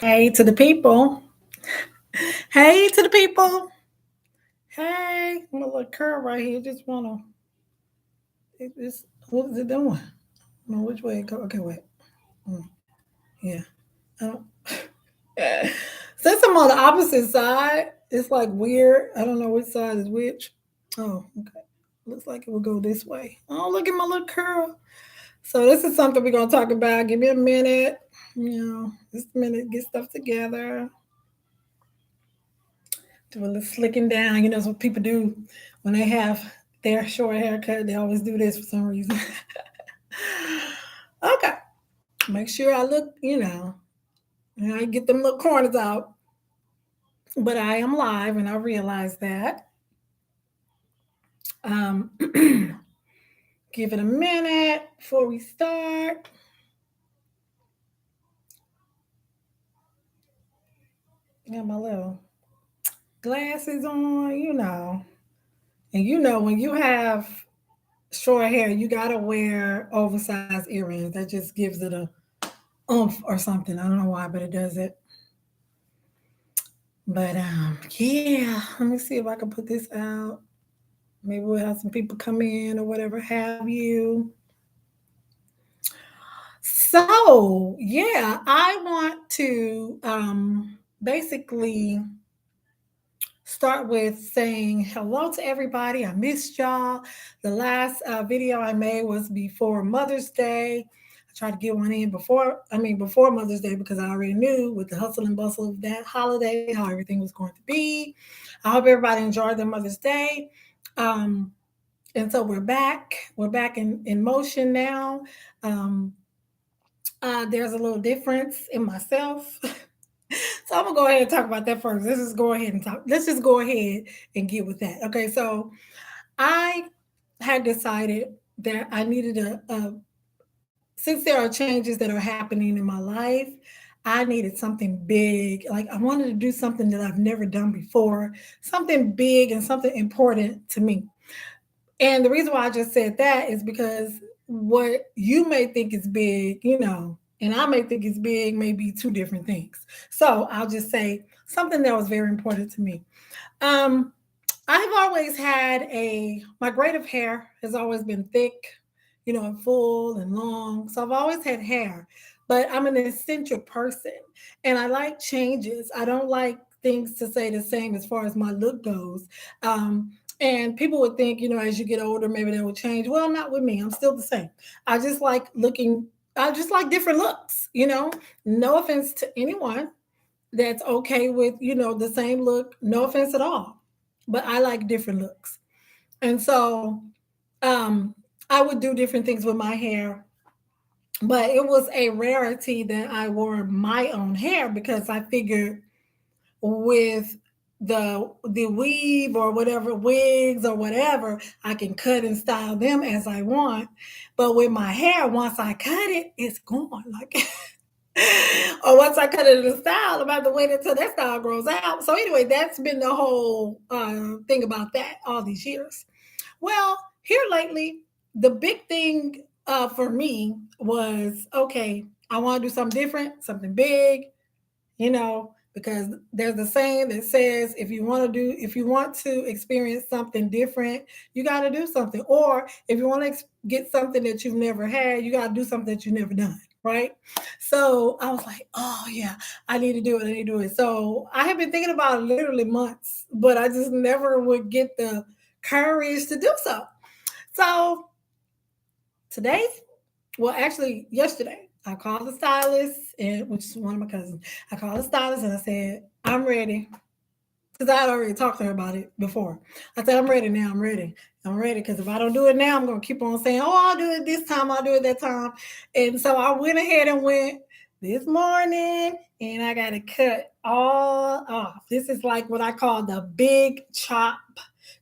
Hey to the people. Hey to the people. Hey, my little curl right here. Just wanna. It's what is it doing? I don't know which way it go. Okay, wait. Mm, yeah. I don't. Since I'm on the opposite side, it's like weird. I don't know which side is which. Oh, okay. Looks like it will go this way. Oh, look at my little curl. So this is something we're gonna talk about. Give me a minute. Just a minute. Get stuff together. Do a little slicking down. That's what people do when they have their short haircut. They always do this for some reason. Okay. Make sure I look, I get them little corners out. But I am live and I realize that. Um, give it a minute before we start. Got my little glasses on. And when you have short hair, you gotta wear oversized earrings. That just gives it a oomph or something. I don't know why, but it does it. But yeah, let me see if I can put this out. Maybe we'll have some people come in or whatever have you. So yeah, I want to basically start with saying hello to everybody. I missed y'all. The last video I made was before Mother's Day. I tried to get one in before Mother's Day because I already knew with the hustle and bustle of that holiday how everything was going to be. I hope everybody enjoyed their Mother's Day. Um, and so we're back. We're back in motion now. Um, there's a little difference in myself. So I'm gonna go ahead and talk about that first. Let's just go ahead and talk. Let's just go ahead and get with that. Okay, so I had decided that I needed since there are changes that are happening in my life, I needed something big. Like I wanted to do something that I've never done before, something big and something important to me. And the reason why I just said that is because what you may think is big, and I may think it's big, may be two different things. So I'll just say something that was very important to me. Um, I've always had my braid of hair has always been thick, and full and long. So I've always had hair, but I'm an eccentric person and I like changes. I don't like things to stay the same as far as my look goes. Um, and people would think, as you get older, maybe that will change. Well, not with me. I'm still the same. I just like looking, I just like different looks. No offense to anyone that's okay with, the same look. No offense at all. But I like different looks. And so um I would do different things with my hair, but it was a rarity that I wore my own hair because I figured with the weave or whatever wigs or whatever, I can cut and style them as I want. But with my hair, once I cut it, it's gone. Like or once I cut it in a style, I'm about to wait until that style grows out. So anyway, that's been the whole thing about that all these years. Well, here lately, the big thing for me was okay. I want to do something different, something big, because there's a saying that says if you want to experience something different, you got to do something. Or if you want to get something that you've never had, you got to do something that you've never done. Right. So I was like, oh, yeah, I need to do it. I need to do it. So I have been thinking about it literally months, but I just never would get the courage to do so. So today, well, actually, yesterday, I called the stylist, and which is one of my cousins. I called the stylist and I said, I'm ready. Because I had already talked to her about it before. I said, I'm ready now. I'm ready. I'm ready. Because if I don't do it now, I'm going to keep on saying, oh, I'll do it this time. I'll do it that time. And so I went ahead and went this morning and I got to cut all off. This is like what I call the big chop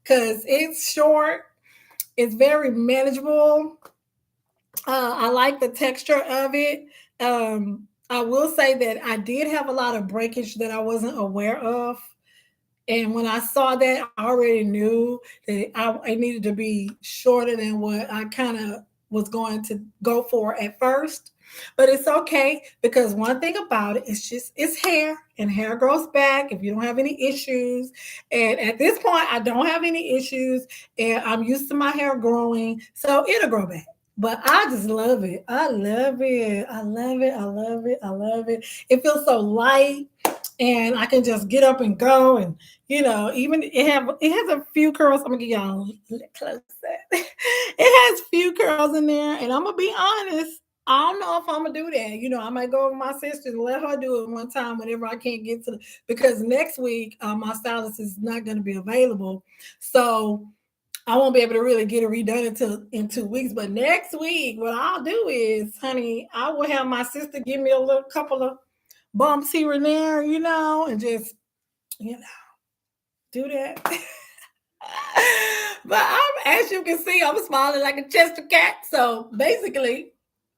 because it's short, it's very manageable. I like the texture of it. I will say that I did have a lot of breakage that I wasn't aware of. And when I saw that, I already knew that I needed to be shorter than what I kind of was going to go for at first. But it's okay because one thing about it, it's hair and hair grows back if you don't have any issues. And at this point, I don't have any issues and I'm used to my hair growing, so it'll grow back. But I just love it. I love it. I love it. I love it. I love it. It feels so light and I can just get up and go and even it has a few curls. I'm gonna get y'all a little closer. It has few curls in there, and I'm gonna be honest. I don't know if I'm gonna do that. I might go over my sister and let her do it one time whenever I can't get to because next week my stylist is not gonna be available, so I won't be able to really get it redone until in 2 weeks. But next week, what I'll do is, honey, I will have my sister give me a little couple of bumps here and there, and just you know do that. But as you can see, I'm smiling like a Chester cat. So basically,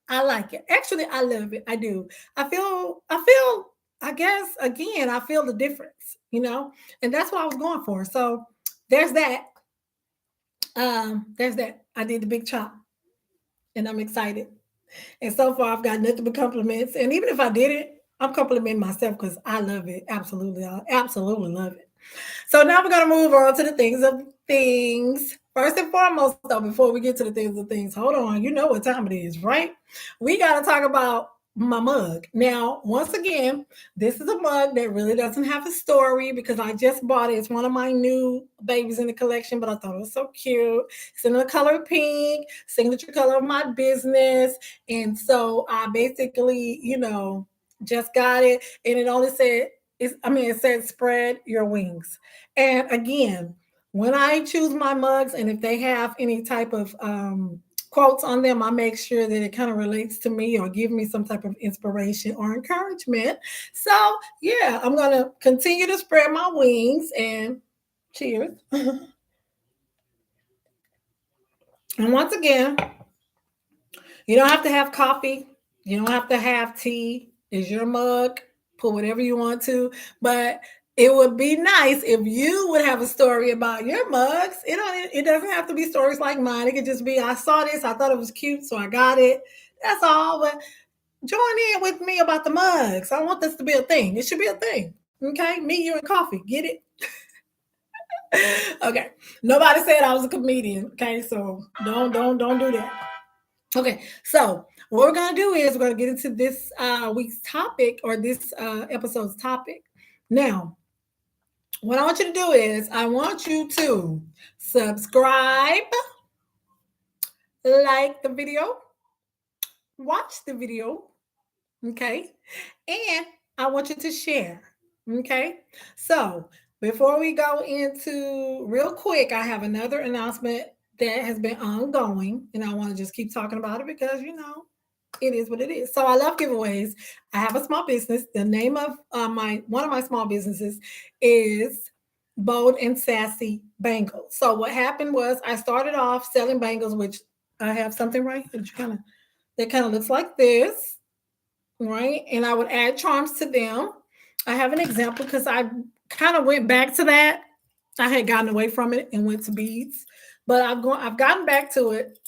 I like it. Actually, I love it. I do. I feel. I guess again, I feel the difference. And that's what I was going for. So there's that. There's that. I did the big chop, and I'm excited. And so far, I've got nothing but compliments. And even if I didn't, I'm complimenting myself because I love it. Absolutely, I absolutely love it. So now we're gonna move on to the things of things. First and foremost, though, before we get to the things of things, hold on. You know what time it is, right? We gotta talk about my mug. Now, once again, this is a mug that really doesn't have a story because I just bought it. It's one of my new babies in the collection, but I thought it was so cute. It's in the color pink, signature color of my business. And so I basically, just got it. And it only said, it said spread your wings. And again, when I choose my mugs and if they have any type of quotes on them, I make sure that it kind of relates to me or give me some type of inspiration or encouragement. So yeah, I'm gonna continue to spread my wings and cheers. And once again, you don't have to have coffee. You don't have to have tea. It's your mug. Put whatever you want to. But it would be nice if you would have a story about your mugs. It doesn't have to be stories like mine. It could just be I saw this, I thought it was cute, so I got it. That's all. But join in with me about the mugs. I want this to be a thing. It should be a thing. Okay? Me, you, and coffee. Get it? Okay. Nobody said I was a comedian. Okay, so don't do that. Okay, so what we're gonna do is we're gonna get into this week's topic or this episode's topic. Now, what I want you to do is I want you to subscribe, like the video, watch the video, okay, and I want you to share, okay. So before we go into real quick, I have another announcement that has been ongoing, and I want to just keep talking about it because it is what it is. So I love giveaways. I have a small business. The name of my one of my small businesses is Bold and Sassy Bangles. So what happened was I started off selling bangles, which I have something right here that kind of looks like this, right? And I would add charms to them. I have an example because I kind of went back to that. I had gotten away from it and went to beads, but I've gotten back to it.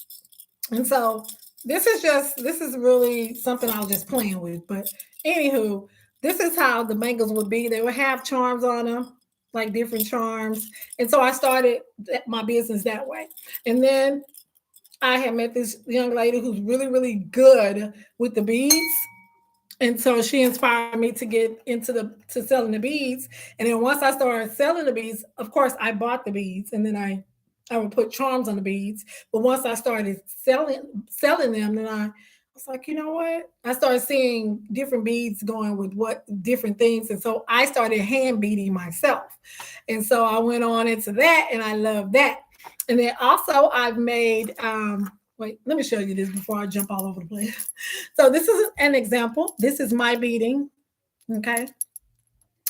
And so this is really something I was just playing with. But anywho, this is how the bangles would be. They would have charms on them, like different charms. And so I started my business that way. And then I had met this young lady who's really, really good with the beads. And so she inspired me to get into the to selling the beads. And then once I started selling the beads, of course I bought the beads and then I would put charms on the beads. But once I started selling them, then I was like, you know what? I started seeing different beads going with what different things. And so I started hand beading myself. And so I went on into that and I love that. And then also I've made wait, let me show you this before I jump all over the place. So this is an example. This is my beading. Okay.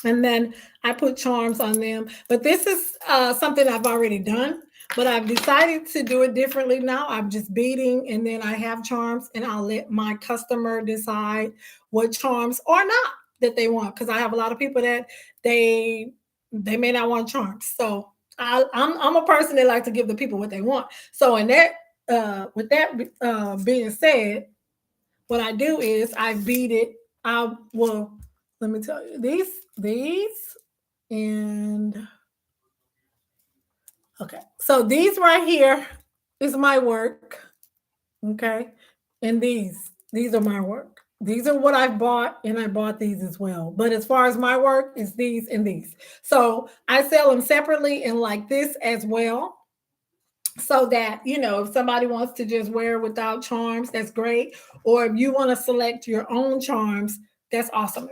And then I put charms on them. But this is something I've already done. But I've decided to do it differently now. I'm just beading and then I have charms and I'll let my customer decide what charms or not that they want. Because I have a lot of people that they may not want charms. So I'm a person that likes to give the people what they want. So in that with that being said, what I do is I beat it. Well, let me tell you, these, and okay. So these right here is my work. Okay. And these are my work. These are what I bought, and I bought these as well. But as far as my work, it's these and these. So I sell them separately and like this as well, so that if somebody wants to just wear without charms, that's great. Or if you want to select your own charms, that's awesome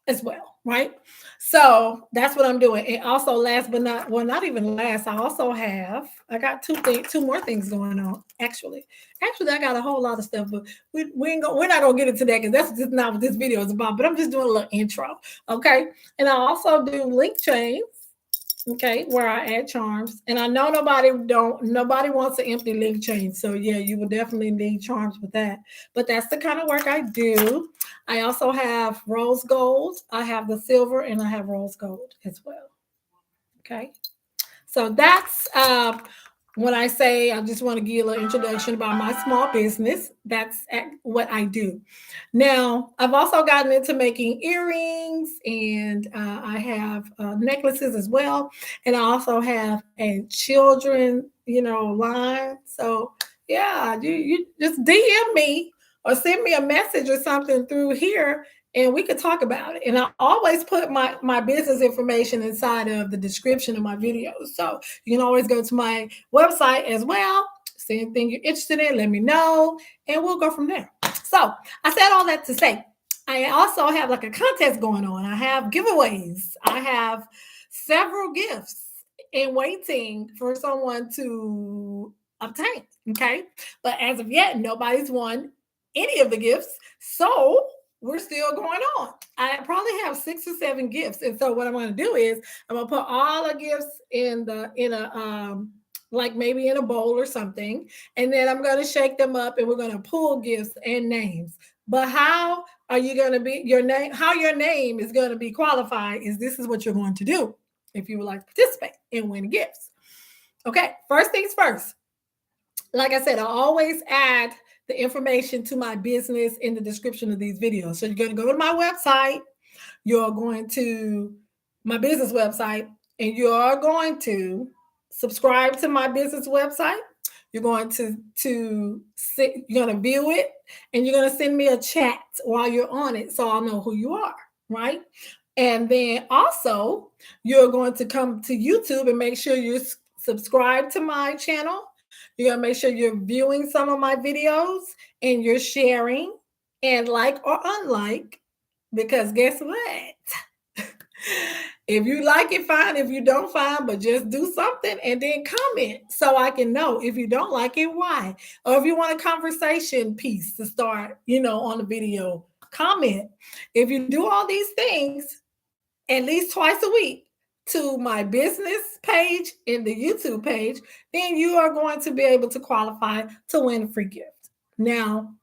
as well, right? So that's what I'm doing. And also, last but not, well, not even last, I got two more things going on. Actually I got a whole lot of stuff, but we're not gonna get into that because that's just not what this video is about. But I'm just doing a little intro. Okay. And I also do link chains, okay, where I add charms. And I know nobody wants an empty link chain. So yeah, you will definitely need charms with that. But that's the kind of work I do. I also have rose gold, I have the silver, and I have rose gold as well. Okay. So that's when I say I just want to give you a little introduction about my small business. That's what I do. Now, I've also gotten into making earrings, and I have necklaces as well. And I also have a children, line. So yeah, you just DM me or send me a message or something through here, and we could talk about it. And I always put my business information inside of the description of my videos. So you can always go to my website as well. See anything you're interested in, let me know, and we'll go from there. So I said all that to say, I also have like a contest going on. I have giveaways. I have several gifts in waiting for someone to obtain. Okay. But as of yet, nobody's won any of the gifts. So we're still going on. I probably have 6 or 7 gifts. And so what I'm going to do is I'm going to put all the gifts in a like maybe in a bowl or something. And then I'm going to shake them up, and we're going to pull gifts and names. But how are you going to be how your name is going to be qualified is this is what you're going to do if you would like to participate and win gifts. Okay, first things first. Like I said, I always add the information to my business in the description of these videos. So you're going to go to my website, you're going to my business website, and you're going to subscribe to my business website. You're going you're going to view it, and you're going to send me a chat while you're on it, so I'll know who you are, right? And then also you're going to come to YouTube and make sure you're subscribed to my channel. You're going to make sure you're viewing some of my videos, and you're sharing and like or unlike, because guess what? If you like it, fine. If you don't, fine. But just do something and then comment so I can know if you don't like it, why. Or if you want a conversation piece to start, on the video, comment. If you do all these things at least twice a week to my business page and the YouTube page, then you are going to be able to qualify to win a free gift. Now,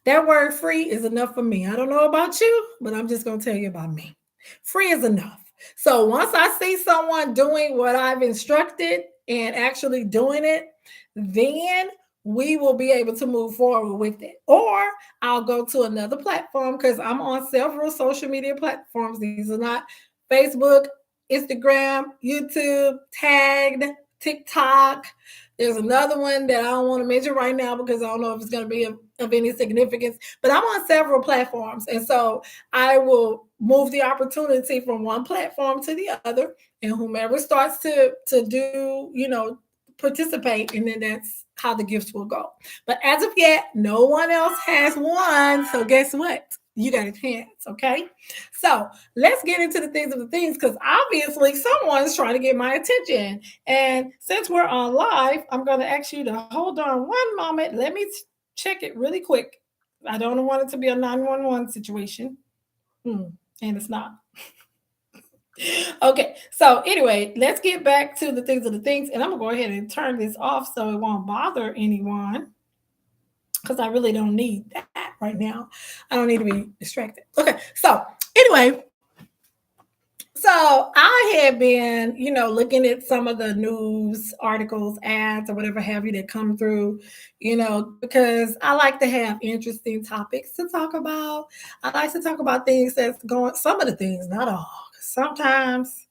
that word free is enough for me. I don't know about you, but I'm just going to tell you about me. Free is enough. So once I see someone doing what I've instructed and actually doing it, then we will be able to move forward with it. Or I'll go to another platform, because I'm on several social media platforms. These are not Facebook, Instagram, YouTube, Tagged, TikTok. There's another one that I don't want to mention right now because I don't know if it's going to be of any significance, but I'm on several platforms. And so I will move the opportunity from one platform to the other, and whomever starts to do, participate, and then that's how the gifts will go. But as of yet, no one else has won. So guess what? You got a chance. Okay. So let's get into the things, because obviously someone's trying to get my attention. And since we're on live, I'm going to ask you to hold on one moment. Let me check it really quick. I don't want it to be a 911 situation. And it's not. Okay, so anyway, let's get back to the things, and I'm gonna go ahead and turn this off so it won't bother anyone, because I really don't need that right now. I don't need to be distracted. Okay, so anyway, So I had been, looking at some of the news articles, ads, or whatever have you that come through, because I like to have interesting topics to talk about. I like to talk about things that's going, some of the things, not all. Sometimes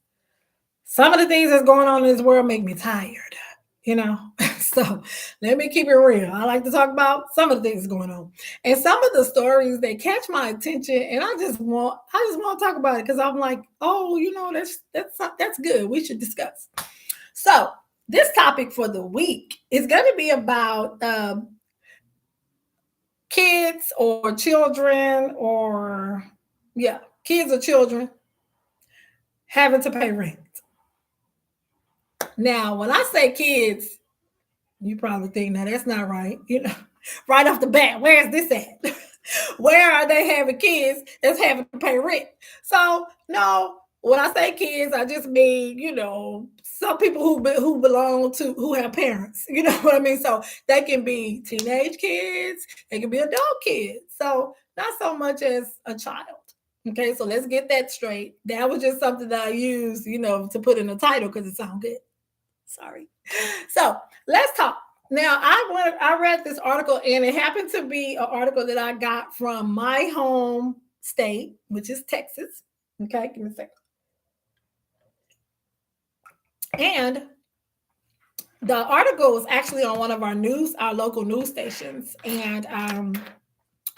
some of the things that's going on in this world make me tired, you know. So let me keep it real. I like to talk about some of the things going on, and some of the stories that catch my attention, and I just want to talk about it because I'm like, oh, that's good. We should discuss. So this topic for the week is going to be about kids or children, or yeah, kids or children having to pay rent. Now, when I say kids, you probably think, now that's not right. Right off the bat, where is this at? Where are they having kids that's having to pay rent? So, no, when I say kids, I just mean, some people who belong to, who have parents. You know what I mean? So they can be teenage kids, they can be adult kids. So, not so much as a child. Okay, so let's get that straight. That was just something that I used, to put in the title because it sounds good. Sorry. So let's talk. Now, I read this article, and it happened to be an article that I got from my home state, which is Texas. Okay, give me a second. And the article was actually on one of our local news stations. And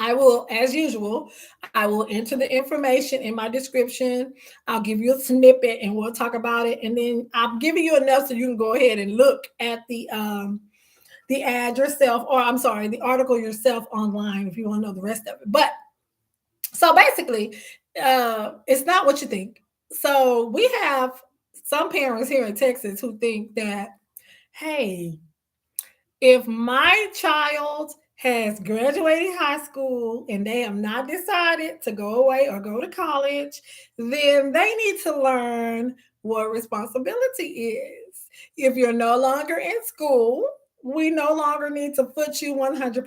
I will, as usual, I will enter the information in my description. I'll give you a snippet and we'll talk about it. And then I'm giving you enough so you can go ahead and look at the ad yourself, or I'm sorry, the article yourself online if you want to know the rest of it. But so basically, it's not what you think. So we have some parents here in Texas who think that, hey, if my child has graduated high school and they have not decided to go away or go to college, then they need to learn what responsibility is. If you're no longer in school, we no longer need to put you 100%.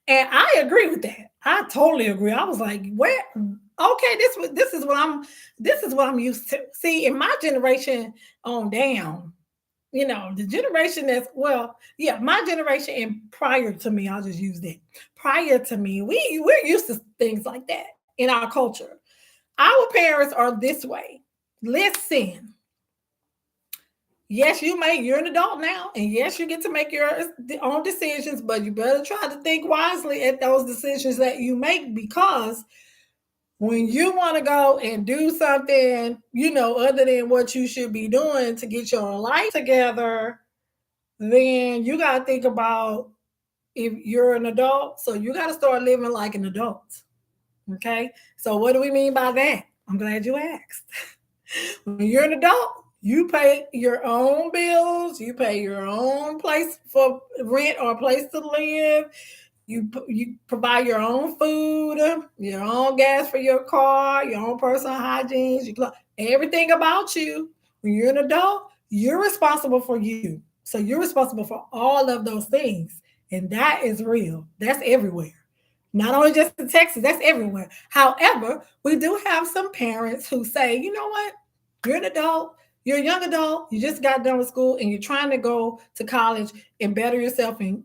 And I agree with that. I totally agree. I was like, where? Okay, this is what I'm used to. See, in my generation on down, the generation my generation and prior to me, I'll just use that. Prior to me, we're used to things like that in our culture. Our parents are this way. Listen, yes, you're an adult now, and yes, you get to make your own decisions, but you better try to think wisely at those decisions that you make, because when you want to go and do something, other than what you should be doing to get your life together, then you got to think about if you're an adult. So you got to start living like an adult. Okay. So what do we mean by that? I'm glad you asked. When you're an adult, you pay your own bills, you pay your own place for rent or place to live. You provide your own food, your own gas for your car, your own personal hygiene, everything about you. When you're an adult, you're responsible for you. So you're responsible for all of those things. And that is real. That's everywhere. Not only just in Texas, that's everywhere. However, we do have some parents who say, you know what? You're an adult, you're a young adult, you just got done with school and you're trying to go to college and better yourself. And,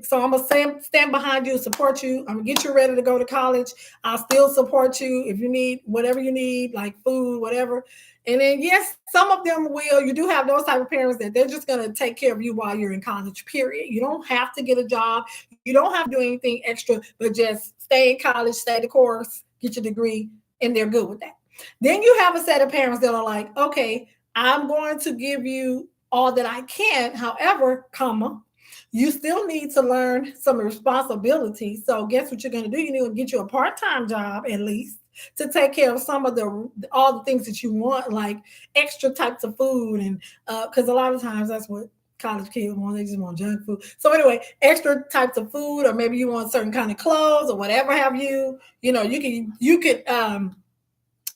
so I'm going to stand behind you, support you. I'm going to get you ready to go to college. I'll still support you if you need whatever you need, like food, whatever. And then, yes, some of them will. You do have those type of parents that they're just going to take care of you while you're in college, period. You don't have to get a job. You don't have to do anything extra, but just stay in college, stay the course, get your degree, and they're good with that. Then you have a set of parents that are like, okay, I'm going to give you all that I can. However, you still need to learn some responsibility. So guess what you're going to do? You need to get you a part-time job at least to take care of some of all the things that you want, like extra types of food. And because a lot of times that's what college kids want. They just want junk food. So anyway, extra types of food, or maybe you want certain kind of clothes or whatever have you. You could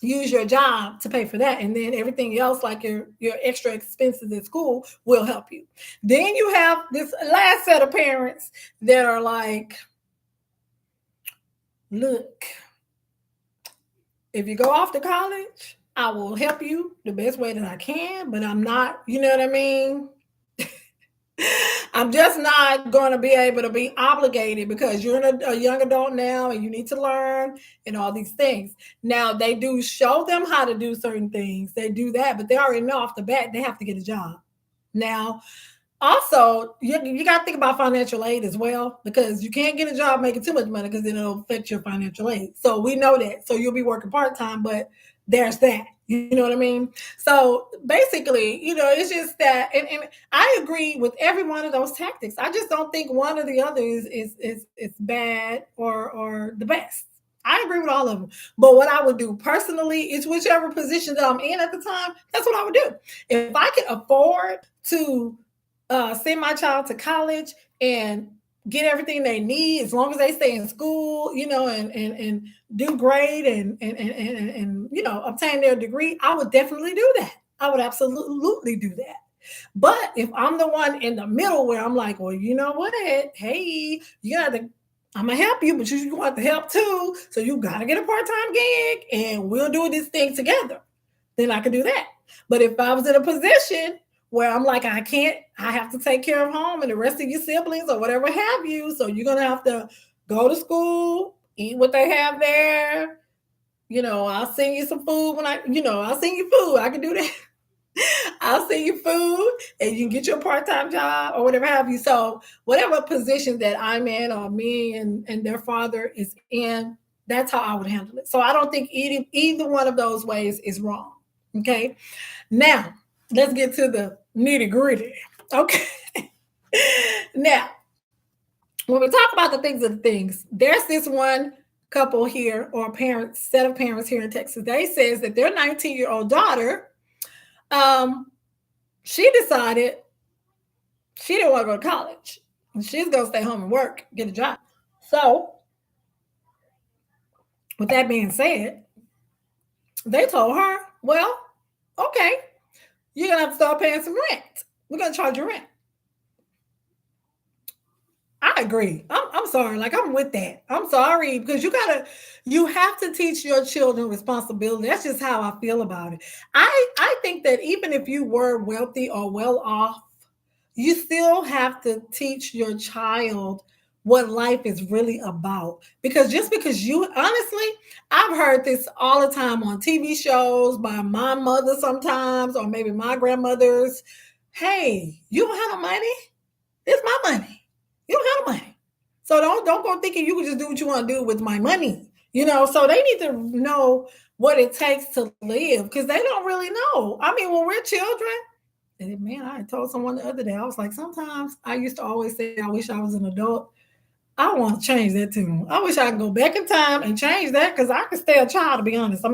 use your job to pay for that, and then everything else, like your extra expenses at school, will help you. Then you have this last set of parents that are like, look, If you go off to college, I will help you the best way that I can, but I'm not, you know what I mean? I'm just not going to be able to be obligated because you're a young adult now and you need to learn and all these things. Now, they do show them how to do certain things. They do that, but they already know off the bat they have to get a job. Now, also, you got to think about financial aid as well because you can't get a job making too much money because then it'll affect your financial aid. So we know that. So you'll be working part time, but there's that. You know what I mean? So basically, it's just that, and I agree with every one of those tactics. I just don't think one or the other is bad or the best. I agree with all of them. But what I would do personally is whichever position that I'm in at the time, that's what I would do. If I can afford to send my child to college and get everything they need as long as they stay in school, and do great and obtain their degree, I would definitely do that. I would absolutely do that. But if I'm the one in the middle where I'm like, well, you know what? Hey, you got to I'm gonna help you, but you want the help too. So you gotta get a part-time gig and we'll do this thing together. Then I can do that. But if I was in a position where I'm like, I have to take care of home and the rest of your siblings or whatever have you. So you're gonna have to go to school, eat what they have there. I'll send you some food I'll send you food. I can do that. I'll send you food and you can get your part-time job or whatever have you. So whatever position that I'm in or me and their father is in, that's how I would handle it. So I don't think either one of those ways is wrong. Okay. Now let's get to the nitty gritty. Okay. Now, when we talk about the things, there's this one couple here or set of parents here in Texas. They says that their 19-year-old daughter, she decided she didn't want to go to college. She's going to stay home and work, get a job. So, with that being said, they told her, well, okay, you're going to have to start paying some rent. We're going to charge you rent. I agree. I'm sorry. Like, I'm with that. I'm sorry because you have to teach your children responsibility. That's just how I feel about it. I think that even if you were wealthy or well off, you still have to teach your child what life is really about. Because just because honestly, I've heard this all the time on TV shows by my mother sometimes, or maybe my grandmothers. Hey, you don't have no money? It's my money. You don't have no money. So don't go thinking you can just do what you want to do with my money. So they need to know what it takes to live because they don't really know. I mean, when we're children, and man, I told someone the other day, I was like, sometimes I used to always say, I wish I was an adult. I want to change that too. I wish I could go back in time and change that because I could stay a child, to be honest.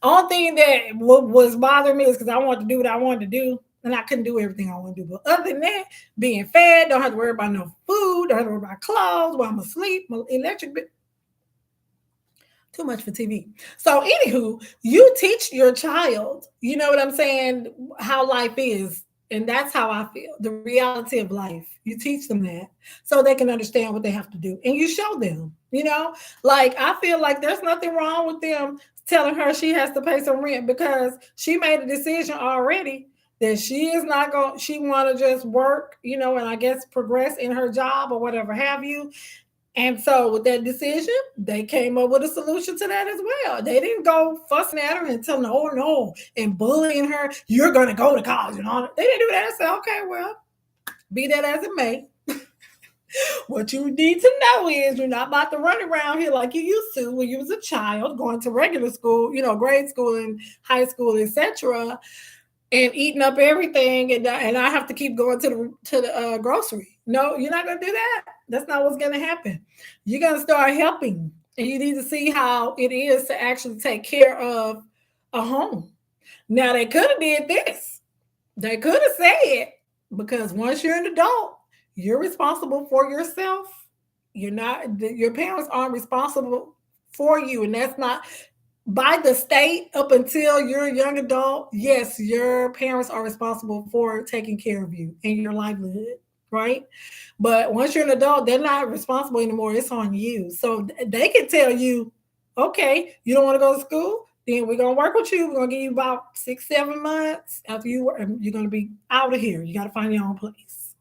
Only thing that was bothering me is because I wanted to do what I wanted to do. And I couldn't do everything I want to do. But other than that, being fed, don't have to worry about no food, don't have to worry about clothes while I'm asleep, my electric bill. Too much for TV. So, anywho, you teach your child, you know what I'm saying, how life is. And that's how I feel. The reality of life. You teach them that so they can understand what they have to do. And you show them, like I feel like there's nothing wrong with them telling her she has to pay some rent because she made a decision already that she is not going, she want to just work, and I guess progress in her job or whatever have you. And so with that decision, they came up with a solution to that as well. They didn't go fussing at her and telling her, oh no, and bullying her, you're going to go to college and all that. They didn't do that. They said, okay, well, be that as it may. What you need to know is you're not about to run around here like you used to when you was a child, going to regular school, grade school and high school, etc., and eating up everything, and I have to keep going to the grocery. No, you're not going to do that. That's not what's going to happen. You're going to start helping, and you need to see how it is to actually take care of a home. Now, they could have did this. They could have said, because once you're an adult, you're responsible for yourself. You're not, your parents aren't responsible for you, and that's not by the state up until you're a young adult. Yes, your parents are responsible for taking care of you and your livelihood, right? But once you're an adult, they're not responsible anymore. It's on you. So they can tell you, okay, you don't want to go to school? Then we're gonna work with you. We're gonna give you about 6, 7 months after you work, and you're gonna be out of here. You gotta find your own place.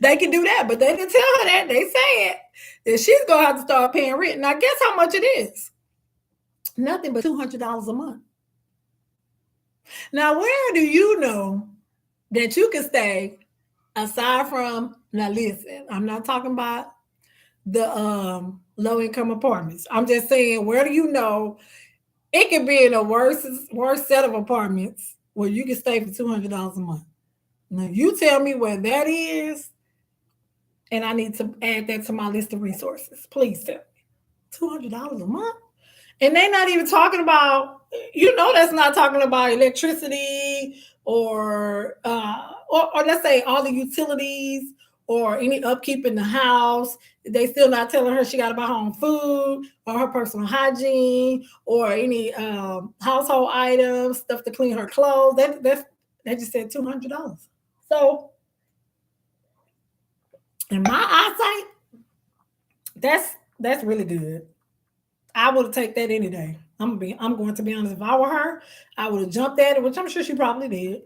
They can do that, but they didn't tell her that. They said that she's gonna have to start paying rent. Now, guess how much it is? Nothing but $200 a month. Now, where do you know that you can stay aside from, now listen, I'm not talking about the low income apartments. I'm just saying, where do you know it could be in a worst set of apartments where you can stay for $200 a month? Now you tell me where that is, and I need to add that to my list of resources. Please tell me. $200 a month? And they're not even talking about, that's not talking about electricity or let's say all the utilities or any upkeep in the house. They still not telling her she got to buy her own food or her personal hygiene or any household items, stuff to clean her clothes. They just said $200. So in my eyesight, that's really good. I would take that any day. I'm going to be honest. If I were her, I would have jumped at it, which I'm sure she probably did.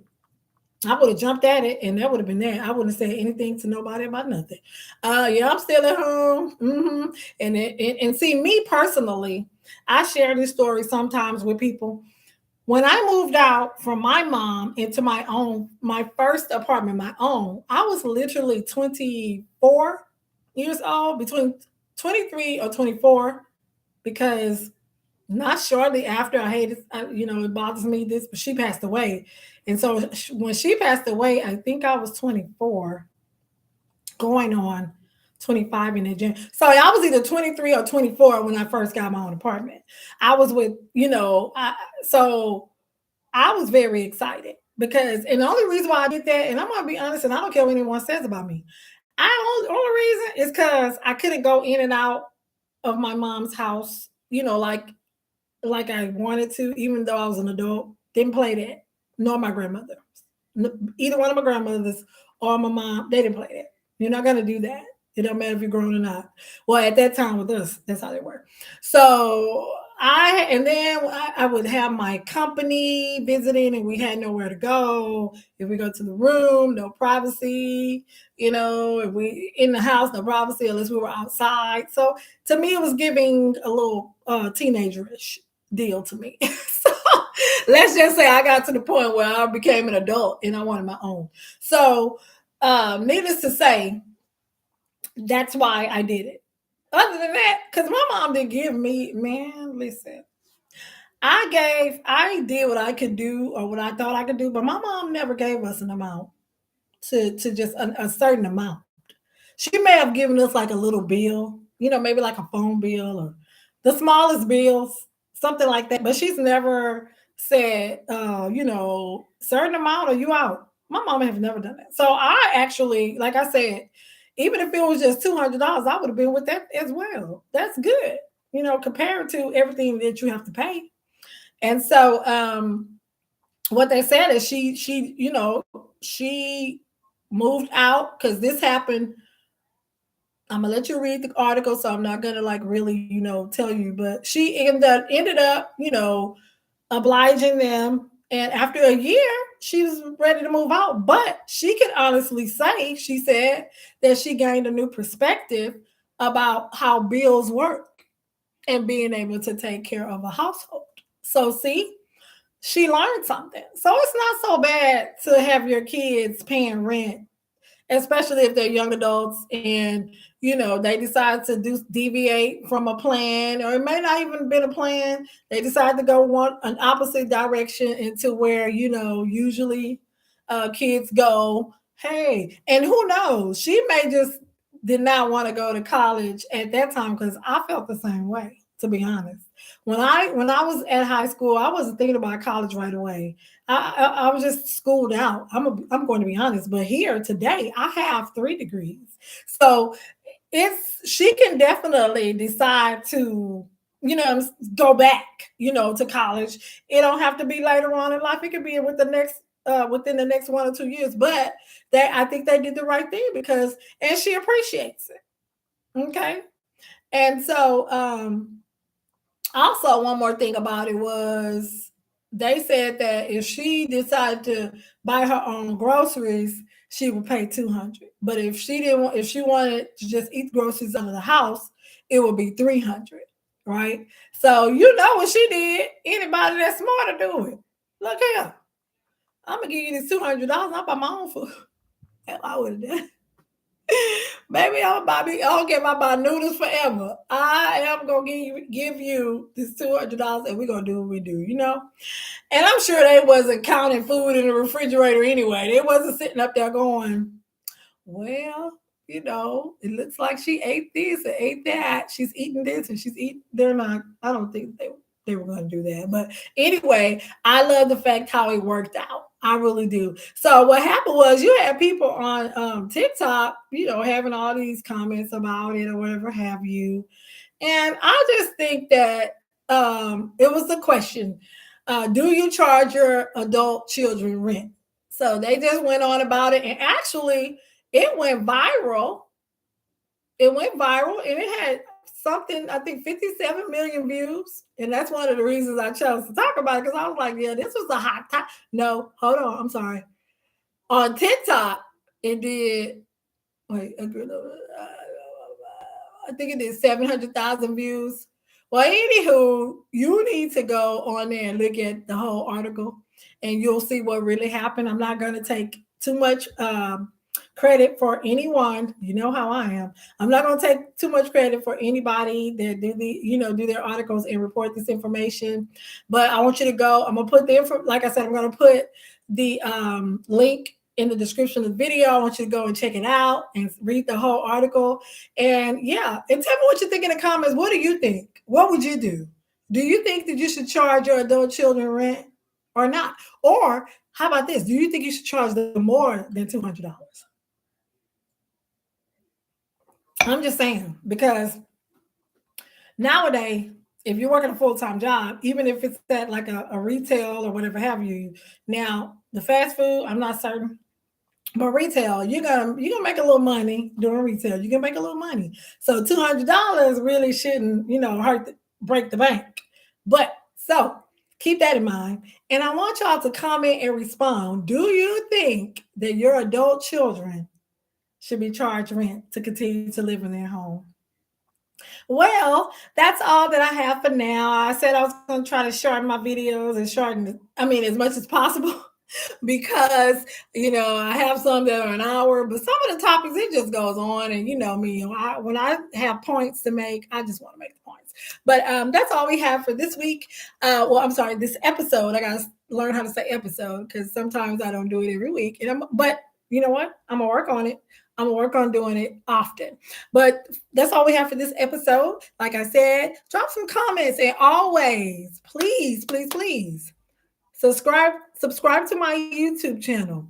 I would have jumped at it, and that would have been that. I wouldn't have said anything to nobody about nothing. Yeah, I'm still at home. And see, me personally, I share this story sometimes with people. When I moved out from my mom into my first apartment, my own, I was literally 24 years old, between 23 or 24, because not shortly after I hated, it bothers me this, but she passed away. And so when she passed away, I think I was 24, going on 25 in the gym. So I was either 23 or 24 when I first got my own apartment. I was with, so I was very excited because, and the only reason why I did that, and I'm gonna be honest, and I don't care what anyone says about me. Only reason is because I couldn't go in and out of my mom's house, like I wanted to, even though I was an adult. Didn't play that, nor my grandmother. Either one of my grandmothers or my mom, they didn't play that. You're not gonna do that. It don't matter if you're grown or not. Well, at that time with us, that's how they were. So I would have my company visiting, and we had nowhere to go. If we go to the room, no privacy. If we in the house, no privacy unless we were outside. So to me, it was giving a little teenagerish deal to me. So let's just say I got to the point where I became an adult and I wanted my own. So, needless to say, that's why I did it. Other than that, because my mom didn't give me, man, listen, I did what I could do or what I thought I could do, but my mom never gave us an amount to just a certain amount. She may have given us like a little bill, maybe like a phone bill or the smallest bills, something like that. But she's never said, certain amount or you out. My mom has never done that. So I actually, like I said, even if it was just $200, I would have been with that as well. That's good, compared to everything that you have to pay. And so, what they said is she moved out because this happened. I'm gonna let you read the article, so I'm not gonna like really, tell you. But she ended up, obliging them. And after a year, she was ready to move out. But she could honestly say, she said that she gained a new perspective about how bills work and being able to take care of a household. So see, she learned something. So it's not so bad to have your kids paying rent, especially if they're young adults and they decide to deviate from a plan, or it may not even been a plan. They decide to go an opposite direction into where usually kids go. Hey, and who knows, she may just did not want to go to college at that time, because I felt the same way, to be honest. When I was at high school, I wasn't thinking about college right away. I was just schooled out. I'm going to be honest, but here today I have 3 degrees. So she can definitely decide to go back to college. It don't have to be later on in life. It could be within the next 1 or 2 years. But I think they did the right thing, and she appreciates it. Okay. And so Also, one more thing about it was they said that if she decided to buy her own groceries, she would pay 200. But if she didn't want, if she wanted to just eat groceries out of the house, it would be 300. Right? So you know what she did. Anybody that's smart to do it. Look here. I'm gonna give you this $200. I'll buy my own food. Hell, I would have done. Maybe I don't care if I buy noodles forever. I am gonna give you this $200 and we're gonna do what we do, you know? And I'm sure they wasn't counting food in the refrigerator anyway. They wasn't sitting up there going, well, you know, it looks like she ate this and ate that. She's eating this and she's eating. They're not. I don't think they were going to do that. But anyway, I love the fact how it worked out. I really do. So what happened was you had people on TikTok, you know, having all these comments about it or whatever have you. And I just think that it was a question: do you charge your adult children rent? So they just went on about it, and actually, it went viral. It went viral, and it had something I think 57 million views, and that's one of the reasons I chose to talk about it because I was like, yeah, this was a hot time. No, hold on, I'm sorry. On TikTok, it did. Wait, I think it did 700,000 views. Well, anywho, you need to go on there and look at the whole article and you'll see what really happened. I'm not going to take too much credit for anyone. You know how I am. I'm not going to take too much credit for anybody that do their articles and report this information. But I want you to go. I'm going to put the info. Like I said, I'm going to put the link in the description of the video. I want you to go and check it out and read the whole article. And yeah, and tell me what you think in the comments. What do you think? What would you do? Do you think that you should charge your adult children rent or not? Or how about this? Do you think you should charge them more than $200? I'm just saying, because nowadays, if you're working a full-time job, even if it's at like a retail or whatever have you, now the fast food, I'm not certain. But retail, you're gonna make a little money doing retail. You can make a little money. So $200 really shouldn't, break the bank. But so keep that in mind. And I want y'all to comment and respond. Do you think that your adult children should be charged rent to continue to live in their home? Well, that's all that I have for now. I said I was going to try to shorten my videos and as much as possible. Because I have some that are an hour, but some of the topics it just goes on, and you know me, when I have points to make, I just want to make the points. But that's all we have for this week. I'm sorry, this episode. I gotta learn how to say episode because sometimes I don't do it every week. But you know what? I'm gonna work on it. I'm gonna work on doing it often. But that's all we have for this episode. Like I said, drop some comments, and always, please, please, please. Subscribe to my YouTube channel.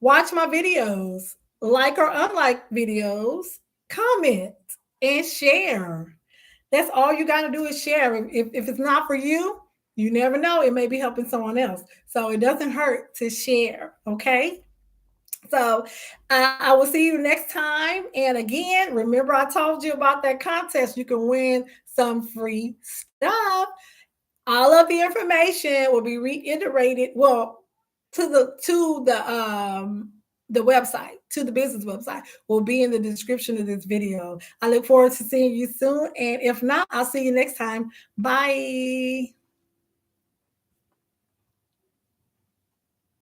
Watch my videos. Like or unlike videos. Comment and share. That's all you got to do is share. If it's not for you, you never know. It may be helping someone else. So it doesn't hurt to share. Okay. So I will see you next time. And again, remember I told you about that contest. You can win some free stuff. All of the information will be reiterated. Well, to the website, to the business website, will be in the description of this video. I look forward to seeing you soon. And if not, I'll see you next time. Bye.